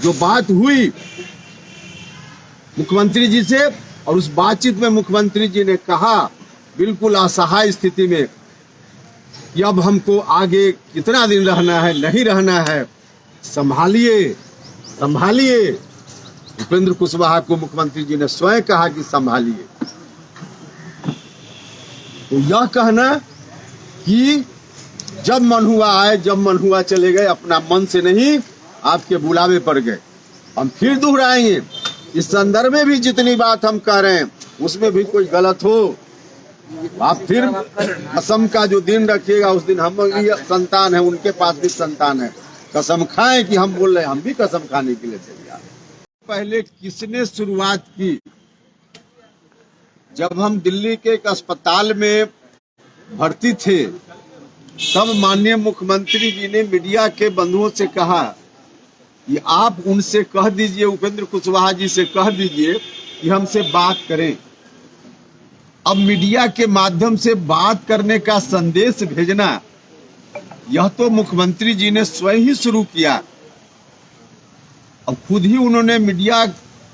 जो बात हुई मुख्यमंत्री जी से, और उस बातचीत में मुख्यमंत्री जी ने कहा बिल्कुल असहाय स्थिति में कि अब हमको आगे कितना दिन रहना है, नहीं रहना है, संभालिए संभालिए। उपेंद्र कुशवाहा को मुख्यमंत्री जी ने स्वयं कहा कि संभालिए। तो यह कहना कि जब मन हुआ आए, जब मन हुआ चले गए, अपना मन से नहीं आपके बुलावे पर गए। हम फिर दोहराएंगे, इस संदर्भ में भी जितनी बात हम कह रहे हैं उसमें भी कोई गलत हो, आप फिर कसम का जो दिन रखिएगा उस दिन हम भी संतान है, उनके पास भी संतान है, कसम खाएं कि हम बोल रहे हैं, हम भी कसम खाने के लिए तैयार। पहले किसने शुरुआत की? जब हम दिल्ली के एक अस्पताल में भर्ती थे तब माननीय मुख्यमंत्री जी ने मीडिया के बंधुओं से कहा कि आप उनसे कह दीजिए, उपेंद्र कुशवाहा जी से कह दीजिए कि हमसे बात करें। अब मीडिया के माध्यम से बात करने का संदेश भेजना, यह तो मुख्यमंत्री जी ने स्वयं ही शुरू किया। अब खुद ही उन्होंने मीडिया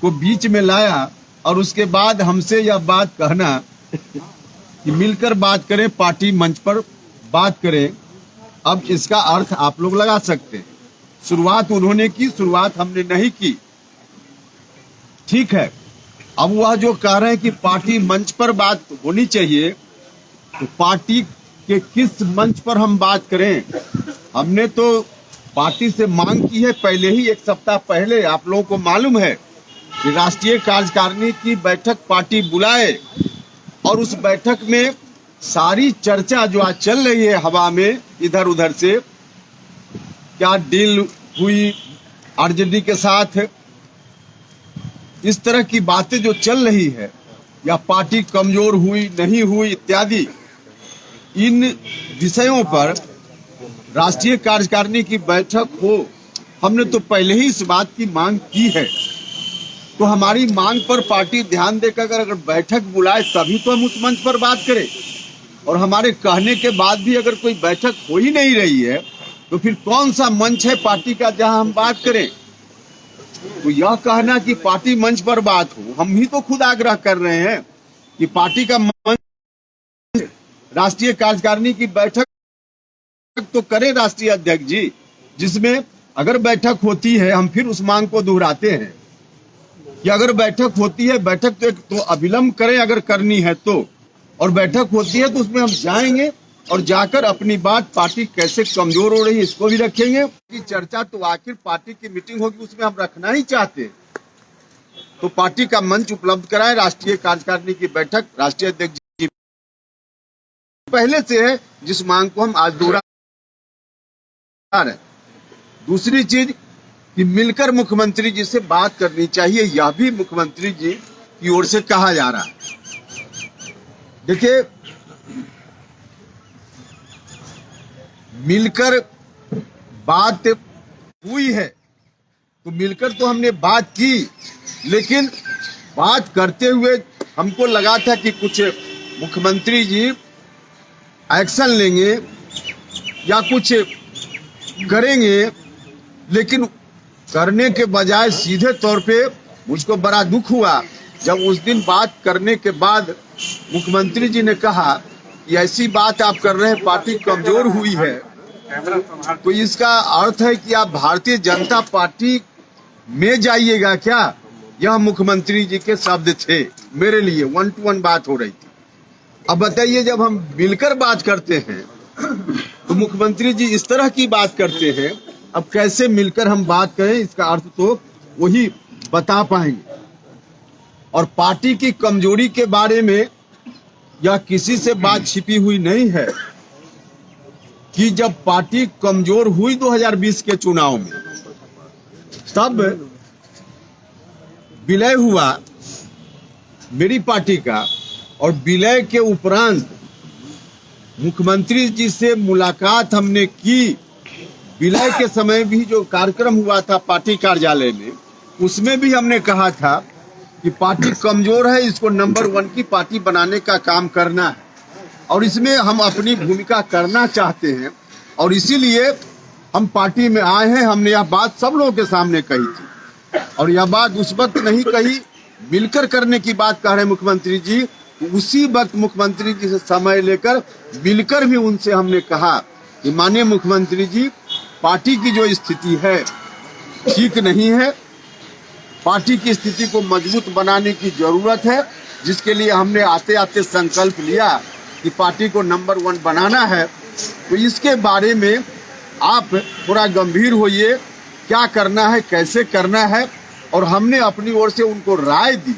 को बीच में लाया और उसके बाद हमसे यह बात कहना कि मिलकर बात करें, पार्टी मंच पर बात करें। अब इसका अर्थ आप लोग लगा सकते हैं। शुरुआत उन्होंने की, शुरुआत हमने नहीं की, ठीक है। अब वह जो कह रहे हैं कि पार्टी मंच पर बात होनी चाहिए, तो पार्टी के किस मंच पर हम बात करें? हमने तो पार्टी से मांग की है पहले ही, एक सप्ताह पहले। आप लोगों को मालूम है कि राष्ट्रीय कार्यकारिणी की बैठक पार्टी बुलाए और उस बैठक में सारी चर्चा जो आज चल रही है हवा में इधर उधर से, क्या डील हुई आरजेडी के साथ, इस तरह की बातें जो चल रही है, या पार्टी कमजोर हुई नहीं हुई इत्यादि, इन विषयों पर राष्ट्रीय कार्यकारिणी की बैठक हो, हमने तो पहले ही इस बात की मांग की है। तो हमारी मांग पर पार्टी ध्यान देकर अगर बैठक बुलाए तभी तो हम उस मंच पर बात करें। और हमारे कहने के बाद भी अगर कोई बैठक हो ही नहीं रही है तो फिर कौन सा मंच है पार्टी का जहां हम बात करें? तो यह कहना कि पार्टी मंच पर बात हो, हम ही तो खुद आग्रह कर रहे हैं कि पार्टी का मंच, राष्ट्रीय कार्यकारिणी की बैठक तो करें राष्ट्रीय अध्यक्ष जी, जिसमें अगर बैठक होती है, हम फिर उस मांग को दोहराते हैं कि अगर बैठक होती है, बैठक तो एक तो अविलंब करें अगर करनी है तो, और बैठक होती है तो उसमें हम जाएंगे और जाकर अपनी बात पार्टी कैसे कमजोर हो रही है इसको भी रखेंगे। कि चर्चा तो आखिर पार्टी की मीटिंग होगी उसमें हम रखना ही चाहते हैं, तो पार्टी का मंच उपलब्ध कराएं। राष्ट्रीय कार्यकारिणी की बैठक राष्ट्रीय अध्यक्ष जी पहले से है, जिस मांग को हम आज दोहरा रहे हैं। दूसरी चीज कि मिलकर मुख्यमंत्री जी से बात करनी चाहिए, यह भी मुख्यमंत्री जी की ओर से कहा जा रहा है। देखिए, मिलकर बात हुई है तो मिलकर तो हमने बात की, लेकिन बात करते हुए हमको लगा था कि कुछ मुख्यमंत्री जी एक्शन लेंगे या कुछ करेंगे, लेकिन करने के बजाय सीधे तौर पे मुझको बड़ा दुख हुआ जब उस दिन बात करने के बाद मुख्यमंत्री जी ने कहा कि ऐसी बात आप कर रहे हैं, पार्टी कमजोर हुई है, तो इसका अर्थ है कि आप भारतीय जनता पार्टी में जाइएगा क्या? यह मुख्यमंत्री जी के शब्द थे मेरे लिए, 1 to 1 बात हो रही थी। अब बताइए, जब हम मिलकर बात करते हैं तो मुख्यमंत्री जी इस तरह की बात करते हैं, अब कैसे मिलकर हम बात करें? इसका अर्थ तो वही बता पाएंगे। और पार्टी की कमजोरी के बारे में यह किसी से बात छिपी हुई नहीं है कि जब पार्टी कमजोर हुई 2020 के चुनाव में, तब विलय हुआ मेरी पार्टी का, और विलय के उपरांत मुख्यमंत्री जी से मुलाकात हमने की। विलय के समय भी जो कार्यक्रम हुआ था पार्टी कार्यालय में, उसमें भी हमने कहा था कि पार्टी कमजोर है, इसको नंबर 1 की पार्टी बनाने का काम करना है, और इसमें हम अपनी भूमिका करना चाहते हैं, और इसीलिए हम पार्टी में आए हैं। हमने यह बात सब लोगों के सामने कही थी। और यह बात उस वक्त नहीं कही, मिलकर करने की बात कह रहे मुख्यमंत्री जी। उसी वक्त मुख्यमंत्री जी से समय लेकर मिलकर भी उनसे हमने कहा कि माननीय मुख्यमंत्री जी, पार्टी की जो स्थिति है ठीक नहीं है, पार्टी की स्थिति को मजबूत बनाने की जरूरत है, जिसके लिए हमने आते आते संकल्प लिया कि पार्टी को नंबर 1 बनाना है। तो इसके बारे में आप थोड़ा गंभीर होइए, क्या करना है, कैसे करना है। और हमने अपनी ओर से उनको राय दी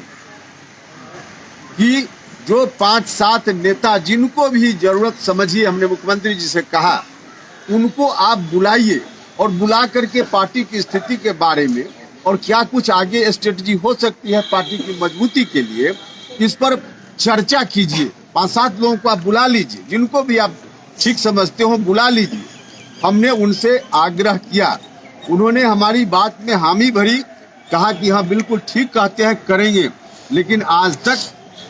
कि जो 5-7 नेता जिनको भी जरूरत समझिए, हमने मुख्यमंत्री जी से कहा उनको आप बुलाइए और बुला करके पार्टी की स्थिति के बारे में और क्या कुछ आगे स्ट्रेटजी हो सकती है पार्टी की मजबूती के लिए, इस पर चर्चा कीजिए। 5-7 लोगों को आप बुला लीजिए, जिनको भी आप ठीक समझते हो बुला लीजिए। हमने उनसे आग्रह किया, उन्होंने हमारी बात में हामी भरी, कहा कि हाँ बिल्कुल ठीक कहते हैं, करेंगे। लेकिन आज तक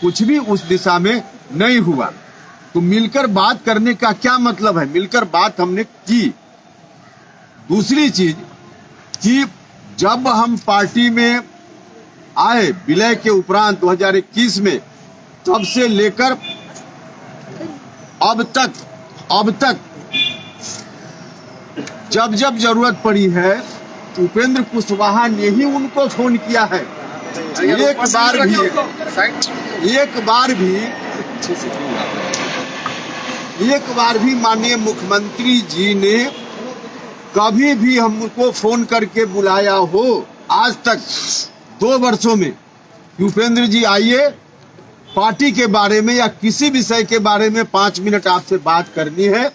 कुछ भी उस दिशा में नहीं हुआ। तो मिलकर बात करने का क्या मतलब है? मिलकर बात हमने की। दूसरी चीज कि जब हम पार्टी में आए विलय के उपरांत 2021 में, तब से लेकर अब तक जब जब जरूरत पड़ी है उपेंद्र कुशवाहा ने ही उनको फोन किया है। एक बार भी माननीय मुख्यमंत्री जी ने कभी भी हमको फोन करके बुलाया हो आज तक 2 वर्षों में कि उपेंद्र जी आइए, पार्टी के बारे में या किसी विषय के बारे में 5 मिनट आपसे बात करनी है,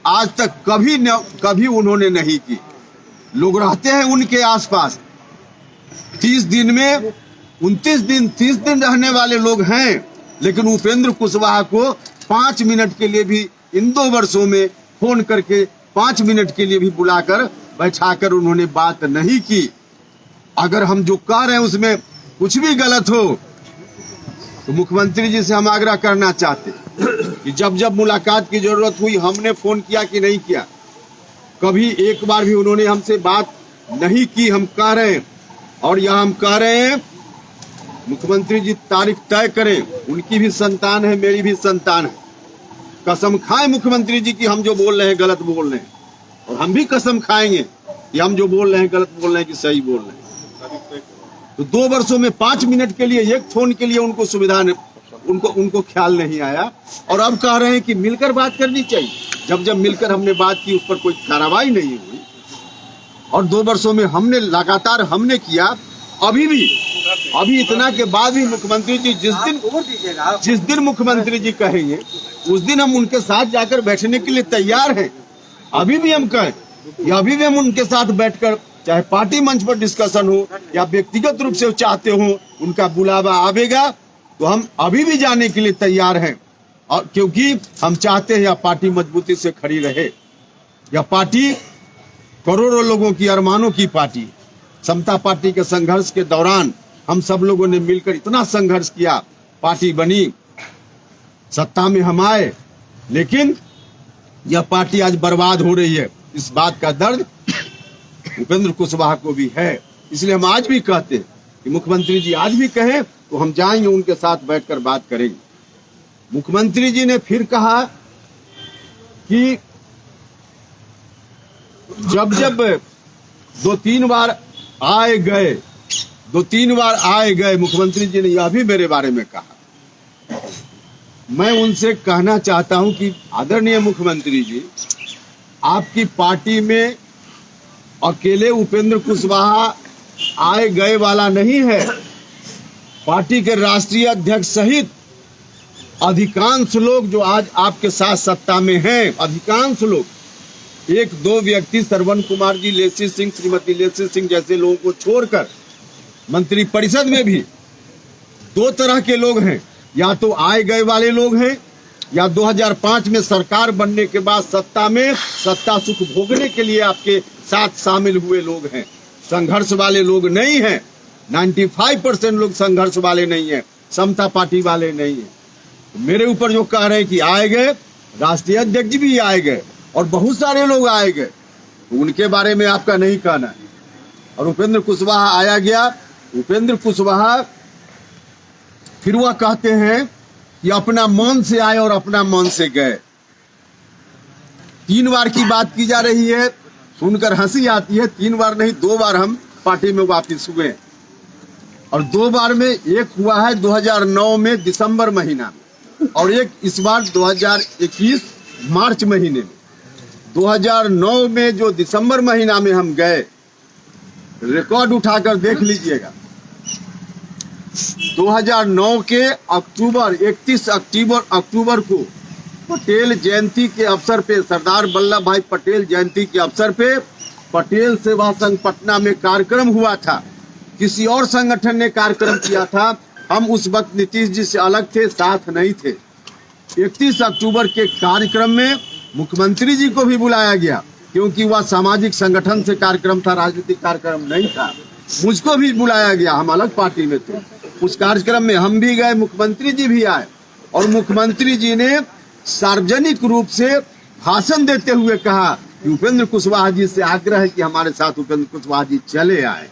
आज तक कभी उन्होंने नहीं की। लोग रहते हैं उनके आसपास, 30 दिन में 29 दिन 30 दिन रहने वाले लोग हैं, लेकिन उपेंद्र कुशवाहा को 5 मिनट के लिए भी इन 2 वर्षों में फोन करके 5 मिनट के लिए भी बुलाकर बैठाकर उन्होंने बात नहीं की। अगर हम जो कह रहे हैं उसमें कुछ भी गलत हो तो मुख्यमंत्री जी से हम आग्रह करना चाहते कि जब जब मुलाकात की जरूरत हुई हमने फोन किया कि नहीं किया? कभी एक बार भी उन्होंने हमसे बात नहीं की। हम कह रहे हैं और यह हम कह रहे हैं, मुख्यमंत्री जी तारीख तय करें, उनकी भी संतान है, मेरी भी संतान है। कसम खाएं मुख्यमंत्री जी की हम जो बोल रहे हैं गलत बोल रहे हैं, और हम भी कसम खाएंगे कि हम जो बोल रहे हैं गलत बोल रहे हैं कि सही बोल रहे हैं। तो 2 वर्षों में 5 मिनट के लिए एक फोन के लिए उनको सुविधा उनको ख्याल नहीं आया, और अब कह रहे हैं कि मिलकर बात करनी चाहिए। जब मिलकर हमने बात की उस पर कोई कार्रवाई नहीं हुई, और 2 वर्षों में हमने लगातार किया। अभी इतना के बाद भी मुख्यमंत्री जी जिस दिन मुख्यमंत्री जी कहेंगे उस दिन हम उनके साथ जाकर बैठने के लिए तैयार हैं। अभी भी हम कहें या अभी भी हम उनके साथ बैठकर, चाहे पार्टी मंच पर डिस्कशन हो या व्यक्तिगत रूप से चाहते हो उनका बुलावा आवेगा, तो हम अभी भी जाने के लिए तैयार हैं। और क्योंकि हम चाहते हैं यह पार्टी मजबूती से खड़ी रहे। यह पार्टी करोड़ों लोगों की अरमानों की पार्टी। समता पार्टी के संघर्ष के दौरान हम सब लोगों ने मिलकर इतना संघर्ष किया, पार्टी बनी, सत्ता में हम आए, लेकिन यह पार्टी आज बर्बाद हो रही है। इस बात का दर्द उपेंद्र कुशवाहा को भी है। इसलिए हम आज भी कहते हैं कि मुख्यमंत्री जी आज भी कहें तो हम जाएंगे, उनके साथ बैठकर बात करेंगे। मुख्यमंत्री जी ने फिर कहा कि जब 2-3 बार आए गए, मुख्यमंत्री जी ने यह भी मेरे बारे में कहा। मैं उनसे कहना चाहता हूं कि आदरणीय मुख्यमंत्री जी, आपकी पार्टी में अकेले उपेंद्र कुशवाहा आए गए वाला नहीं है। पार्टी के राष्ट्रीय अध्यक्ष सहित अधिकांश लोग जो आज आपके साथ सत्ता में हैं, अधिकांश लोग, 1-2 व्यक्ति श्रवण कुमार जी, लेसी सिंह, श्रीमती लेसी सिंह जैसे लोगों को छोड़कर मंत्री परिषद में भी 2 तरह के लोग हैं। या तो आए गए वाले लोग हैं, या 2005 में सरकार बनने के बाद सत्ता सुख भोगने के लिए आपके साथ शामिल हुए लोग हैं। संघर्ष वाले लोग नहीं हैं। 95% लोग संघर्ष वाले नहीं हैं, समता पार्टी वाले नहीं हैं। मेरे ऊपर जो कह रहे हैं कि आए गए, राष्ट्रीय अध्यक्ष भी आए गए और बहुत सारे लोग आए गए, तो उनके बारे में आपका नहीं कहना है। और उपेंद्र कुशवाहा आया गया। उपेंद्र कुशवाहा फिर वह कहते हैं कि अपना मन से आए और अपना मन से गए। 3 बार की बात की जा रही है, सुनकर हंसी आती है। 3 बार नहीं, 2 बार हम पार्टी में वापस हुए और 2 बार में एक हुआ है 2009 में दिसंबर महीना में और एक इस बार 2021 मार्च महीने में। 2009 में जो दिसंबर महीना में हम गए, रिकॉर्ड उठाकर देख लीजिएगा। 2009 के अक्टूबर 31 अक्टूबर को पटेल जयंती के अवसर पे, सरदार वल्लभ भाई पटेल जयंती के अवसर पे पटेल सेवा संघ पटना में कार्यक्रम हुआ था। किसी और संगठन ने कार्यक्रम किया था। हम उस वक्त नीतीश जी से अलग थे, साथ नहीं थे। 31 अक्टूबर के कार्यक्रम में मुख्यमंत्री जी को भी बुलाया गया क्योंकि वह सामाजिक संगठन से कार्यक्रम था, राजनीतिक कार्यक्रम नहीं था। मुझको भी बुलाया गया, हम अलग पार्टी में थे। उस कार्यक्रम में हम भी गए, मुख्यमंत्री जी भी आए और मुख्यमंत्री जी ने सार्वजनिक रूप से भाषण देते हुए कहा कि उपेंद्र कुशवाहा जी से आग्रह है कि हमारे साथ उपेंद्र कुशवाहा जी चले आए।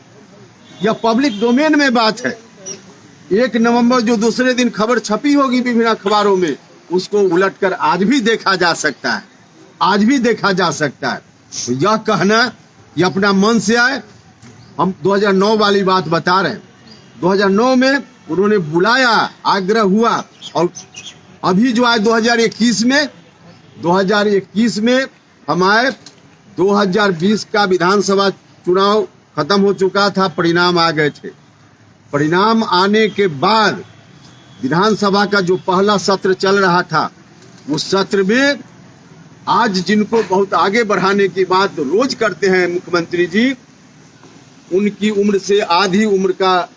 यह पब्लिक डोमेन में बात है। 1 नवंबर जो दूसरे दिन खबर छपी होगी विभिन्न अखबारों में, उसको उलटकर आज भी देखा जा सकता है, आज भी देखा जा सकता है। तो यह कहना कि अपना मन से आए, हम 2009 वाली बात बता रहे हैं। 2009 में उन्होंने बुलाया, आग्रह हुआ और अभी जो आए 2021 में हम आए। 2020 का विधानसभा चुनाव खत्म हो चुका था, परिणाम आ गए थे। परिणाम आने के बाद विधानसभा का जो पहला सत्र चल रहा था, उस सत्र में आज जिनको बहुत आगे बढ़ाने की बात रोज करते हैं मुख्यमंत्री जी, उनकी उम्र से आधी उम्र का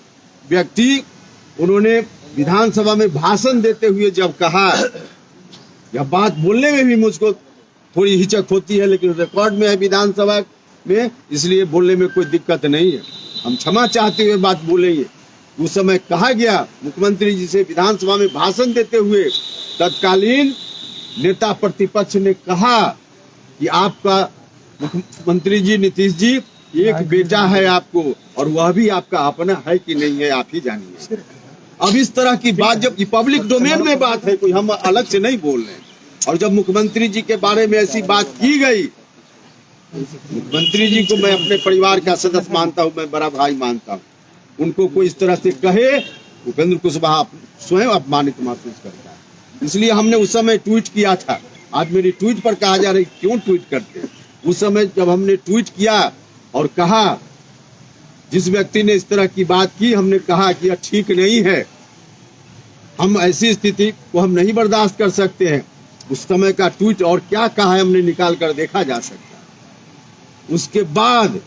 व्यक्ति, उन्होंने विधानसभा में भाषण देते हुए जब कहा, यह बात बोलने में भी मुझको थोड़ी हिचक होती है, लेकिन रिकॉर्ड में है विधानसभा में, इसलिए बोलने में कोई दिक्कत नहीं है। हम क्षमा चाहते हुए बात बोलेंगे। उस समय कहा गया मुख्यमंत्री जी से विधानसभा में भाषण देते हुए, तत्कालीन नेता प्रतिपक्ष ने कहा कि आपका मुख्यमंत्री जी नीतीश जी एक बेटा है आपको और वह भी आपका अपना है कि नहीं है आप ही जानिए। अब इस तरह की बात जब पब्लिक डोमेन में बात है, कोई हम अलग से नहीं बोल रहे, और जब मुख्यमंत्री जी के बारे में ऐसी बात की गई, मुख्यमंत्री जी को मैं अपने परिवार का सदस्य मानता हूं, मैं बड़ा भाई मानता हूं, उनको कोई इस तरह से कहे, उपेंद्र कुशवाहा स्वयं अपमानित महसूस करता है। इसलिए हमने उस समय ट्वीट किया था। आज मेरी ट्वीट पर कहा जा रहा है क्यों ट्वीट करते हैं। उस समय जब हमने ट्वीट किया और कहा, जिस व्यक्ति ने इस तरह की बात की, हमने कहा कि यह ठीक नहीं है, हम ऐसी स्थिति को हम नहीं बर्दाश्त कर सकते हैं। उस समय का ट्वीट और क्या कहा है हमने निकाल कर देखा जा सकता है। उसके बाद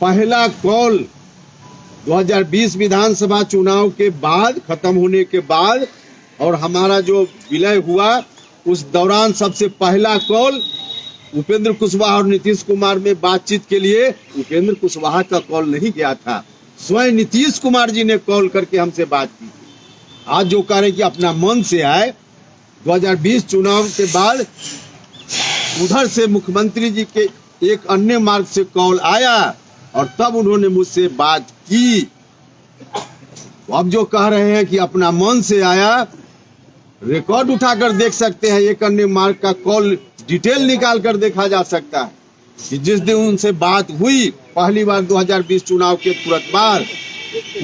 पहला कॉल 2020 विधानसभा चुनाव के बाद, खत्म होने के बाद, और हमारा जो विलय हुआ उस दौरान सबसे पहला कॉल उपेंद्र कुशवाहा और नीतीश कुमार में बातचीत के लिए उपेंद्र कुशवाहा का कॉल नहीं गया था, स्वयं नीतीश कुमार जी ने कॉल करके हमसे बात की। आज जो कह रहे हैं कि अपना मन से आए, 2020 चुनाव के बाद उधर से मुख्यमंत्री जी के एक अन्य मार्ग से कॉल आया और तब उन्होंने मुझसे बात की। अब जो कह रहे हैं कि अपना मन से आया, रिकॉर्ड उठाकर देख सकते हैं, एक अन्य मार्ग का कॉल डिटेल निकाल कर देखा जा सकता है कि जिस दिन उनसे बात हुई पहली बार 2020 चुनाव के तुरंत बाद,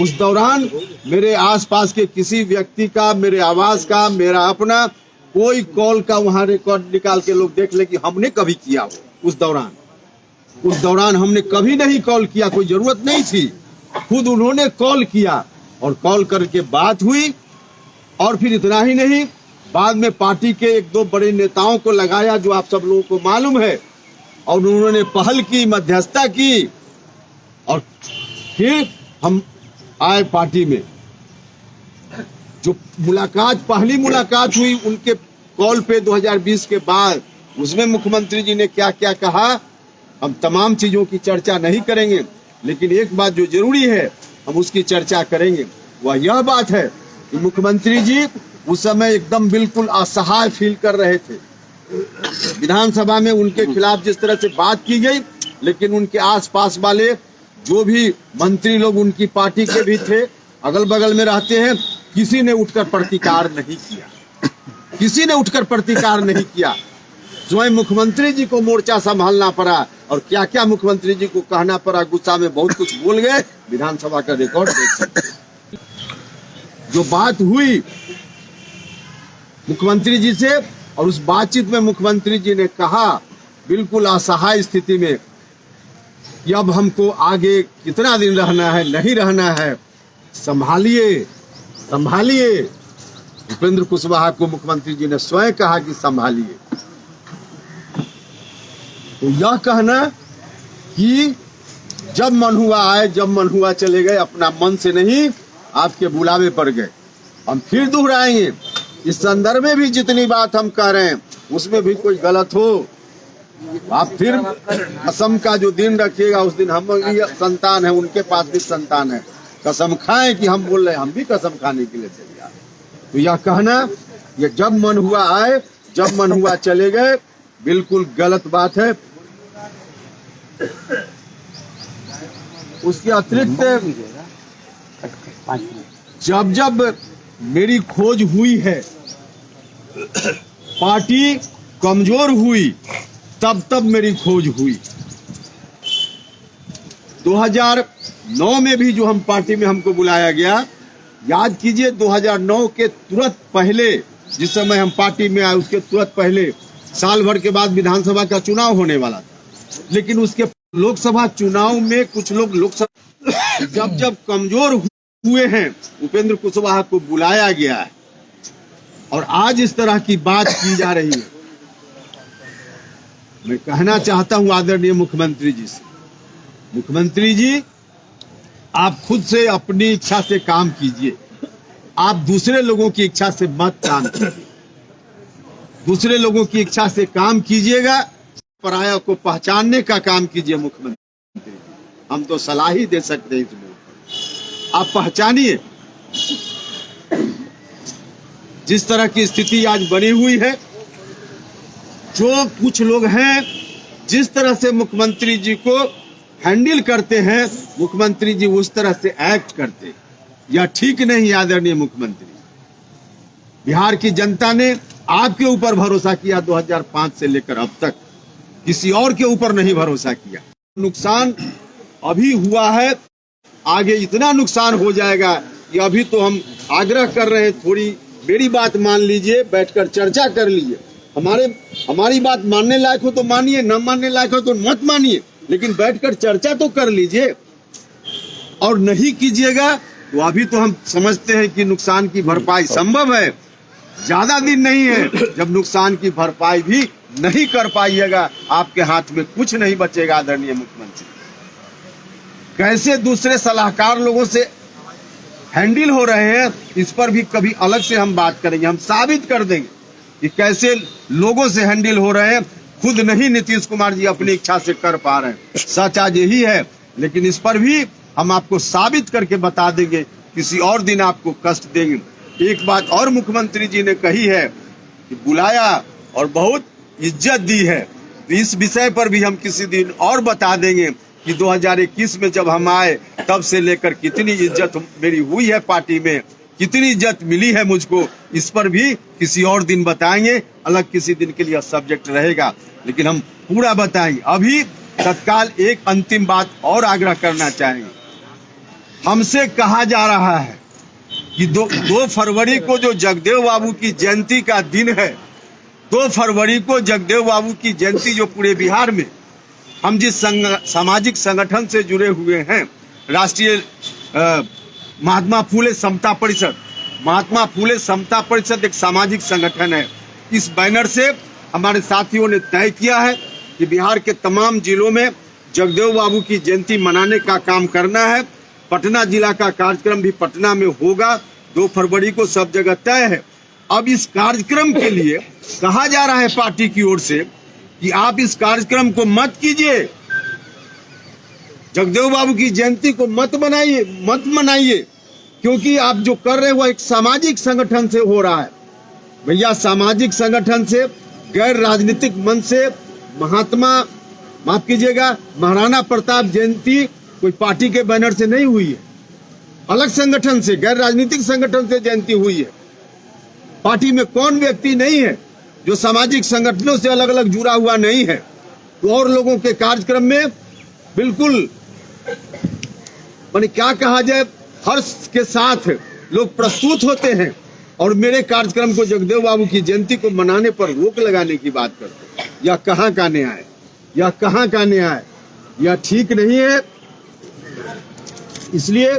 उस दौरान मेरे आसपास के किसी व्यक्ति का, मेरे आवास का, मेरा अपना कोई कॉल का वहां रिकॉर्ड निकाल के लोग देख ले कि हमने कभी किया हो। उस दौरान हमने कभी नहीं कॉल किया, कोई जरूरत नहीं थी, खुद उन्होंने कॉल किया और कॉल करके बात हुई। और फिर इतना ही नहीं, बाद में पार्टी के 1-2 बड़े नेताओं को लगाया जो आप सब लोगों को मालूम है, और उन्होंने पहल की, मध्यस्थता की, और फिर हम आए पार्टी में। जो मुलाकात, पहली मुलाकात हुई उनके कॉल पे 2020 के बाद, उसमें मुख्यमंत्री जी ने क्या क्या कहा, हम तमाम चीजों की चर्चा नहीं करेंगे, लेकिन एक बात जो जरूरी है हम उसकी चर्चा करेंगे। वह यह बात है कि मुख्यमंत्री जी उस समय एकदम बिल्कुल असहाय फील कर रहे थे। विधानसभा में उनके खिलाफ जिस तरह से बात की गई, लेकिन उनके आसपास वाले जो भी मंत्री लोग उनकी पार्टी के भी थे, अगल बगल में रहते हैं, किसी ने उठकर प्रतिकार नहीं किया, किसी ने उठकर प्रतिकार नहीं किया। स्वयं मुख्यमंत्री जी को मोर्चा संभालना पड़ा और क्या क्या मुख्यमंत्री जी को कहना पड़ा, गुस्सा में बहुत कुछ बोल गए, विधानसभा का रिकॉर्ड देख सकते हैं। जो बात हुई मुख्यमंत्री जी से, और उस बातचीत में मुख्यमंत्री जी ने कहा बिल्कुल असहाय स्थिति में कि अब हमको आगे कितना दिन रहना है, नहीं रहना है, संभालिए संभालिए। उपेंद्र कुशवाहा को मुख्यमंत्री जी ने स्वयं कहा कि संभालिए। तो यह कहना कि जब मन हुआ आए, जब मन हुआ चले गए, अपना मन से नहीं आपके बुलावे पर गए। हम फिर दोहराएंगे, इस संदर्भ में भी जितनी बात हम कह रहे हैं उसमें भी कोई गलत हो, आप फिर कसम का जो दिन रखिएगा उस दिन हम संतान है, उनके पास भी संतान है, कसम खाएं कि हम बोल रहे हैं, हम भी कसम खाने के लिए तैयार। तो यह कहना ये जब मन हुआ आए, जब मन हुआ चले गए, बिल्कुल गलत बात है। उसके अतिरिक्त जब जब मेरी खोज हुई है, पार्टी कमजोर हुई, तब तब मेरी खोज हुई। 2009 में भी जो हम पार्टी में हमको बुलाया गया, याद कीजिए 2009 के तुरंत पहले, जिस समय हम पार्टी में आए उसके तुरंत पहले साल भर के बाद विधानसभा का चुनाव होने वाला था। लेकिन उसके लोकसभा चुनाव में कुछ लोग लोकसभा जब जब कमजोर हुए हैं, उपेंद्र कुशवाहा को बुलाया गया है और आज इस तरह की बात की जा रही है। मैं कहना चाहता हूं आदरणीय मुख्यमंत्री जी से, मुख्यमंत्री जी आप खुद से अपनी इच्छा से काम कीजिए, आप दूसरे लोगों की इच्छा से मत काम कीजिए। दूसरे लोगों की इच्छा से काम कीजिएगा, पराया को पहचानने का काम कीजिए। मुख्यमंत्री हम तो सलाह ही दे सकते हैं इस मोड़ पर, आप पहचानिए। जिस तरह की स्थिति आज बनी हुई है, जो कुछ लोग हैं जिस तरह से मुख्यमंत्री जी को हैंडल करते हैं, मुख्यमंत्री जी उस तरह से एक्ट करते हैं, यह ठीक नहीं। आदरणीय मुख्यमंत्री, बिहार की जनता ने आपके ऊपर भरोसा किया 2005 से लेकर अब तक, किसी और के ऊपर नहीं भरोसा किया। नुकसान अभी हुआ है, आगे इतना नुकसान हो जाएगा कि अभी तो हम आग्रह कर रहे हैं, थोड़ी मेरी बात मान लीजिए, बैठकर चर्चा कर लीजिए। हमारी बात मानने लायक हो तो मानिए, न मानने लायक हो तो मत मानिए, लेकिन बैठकर चर्चा तो कर लीजिए। और नहीं कीजिएगा तो अभी तो हम समझते हैं कि नुकसान की भरपाई संभव है, ज्यादा दिन नहीं है जब नुकसान की भरपाई भी नहीं कर पाइएगा, आपके हाथ में कुछ नहीं बचेगा। आदरणीय मुख्यमंत्री, कैसे दूसरे सलाहकार लोगों से हैंडल हो रहे हैं, इस पर भी कभी अलग से हम बात करेंगे। हम साबित कर देंगे कि कैसे लोगों से हैंडल हो रहे हैं, खुद नहीं नीतीश कुमार जी अपनी इच्छा से कर पा रहे हैं। सच आज यही है, लेकिन इस पर भी हम आपको साबित करके बता देंगे, किसी और दिन आपको कष्ट देंगे। एक बात और मुख्यमंत्री जी ने कही है कि बुलाया और बहुत इज्जत दी है, तो इस विषय पर भी हम किसी दिन और बता देंगे कि 2021 में जब हम आए तब से लेकर कितनी इज्जत मेरी हुई है पार्टी में, कितनी इज्जत मिली है मुझको, इस पर भी किसी और दिन बताएंगे। अलग किसी दिन के लिए सब्जेक्ट रहेगा, लेकिन हम पूरा बताएंगे। अभी तत्काल एक अंतिम बात और आग्रह करना चाहेंगे। हमसे कहा जा रहा है कि 2 फरवरी को जो जगदेव बाबू की जयंती का दिन है, 2 फरवरी को जगदेव बाबू की जयंती जो पूरे बिहार में, हम जिस सामाजिक संगठन से जुड़े हुए हैं, राष्ट्रीय महात्मा फूले समता परिषद, महात्मा फूले समता परिषद एक सामाजिक संगठन है। इस बैनर से हमारे साथियों ने तय किया है कि बिहार के तमाम जिलों में जगदेव बाबू की जयंती मनाने का काम करना है। पटना जिला का कार्यक्रम भी पटना में होगा, 2 फरवरी को सब जगह तय है। अब इस कार्यक्रम के लिए कहा जा रहा है पार्टी की ओर से कि आप इस कार्यक्रम को मत कीजिए, जगदेव बाबू की जयंती को मत मनाइए, क्योंकि आप जो कर रहे हो एक सामाजिक संगठन से हो रहा है। भैया, सामाजिक संगठन से, गैर राजनीतिक मंच से महाराणा प्रताप जयंती कोई पार्टी के बैनर से नहीं हुई है, अलग संगठन से, गैर राजनीतिक संगठन से जयंती हुई है। पार्टी में कौन व्यक्ति नहीं है जो सामाजिक संगठनों से अलग अलग जुड़ा हुआ नहीं है। तो और लोगों के कार्यक्रम में बिल्कुल माने क्या कहा जाए, हर्ष के साथ लोग प्रस्तुत होते हैं और मेरे कार्यक्रम को जगदेव बाबू की जयंती को मनाने पर रोक लगाने की बात करते हैं। यह कहाँ का न्याय, यह कहाँ का न्याय, यह ठीक नहीं है। इसलिए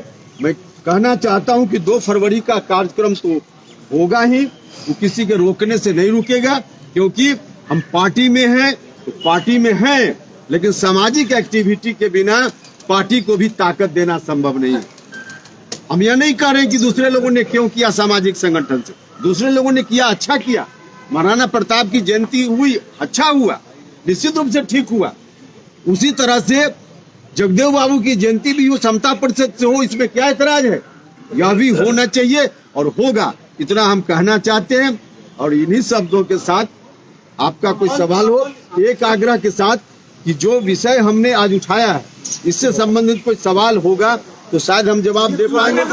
मैं कहना चाहता हूं कि 2 फरवरी का कार्यक्रम तो होगा ही, वो किसी के रोकने से नहीं रुकेगा, क्योंकि हम पार्टी में हैं तो पार्टी में हैं, लेकिन सामाजिक एक्टिविटी के बिना पार्टी को भी ताकत देना संभव नहीं है। हम यह नहीं कह रहे कि दूसरे लोगों ने क्यों किया, सामाजिक संगठन से दूसरे लोगों ने किया, अच्छा किया। महाराणा प्रताप की जयंती हुई, अच्छा हुआ, निश्चित रूप से ठीक हुआ। उसी तरह से जगदेव बाबू की जयंती भी हो, समता परिषद से हो, इसमें क्या ऐतराज है। यह भी होना चाहिए और होगा, इतना हम कहना चाहते हैं। और इन्हीं शब्दों के साथ आपका कोई सवाल हो, एक आग्रह के साथ कि जो विषय हमने आज उठाया है इससे संबंधित कोई सवाल होगा तो शायद हम जवाब दे पाएंगे।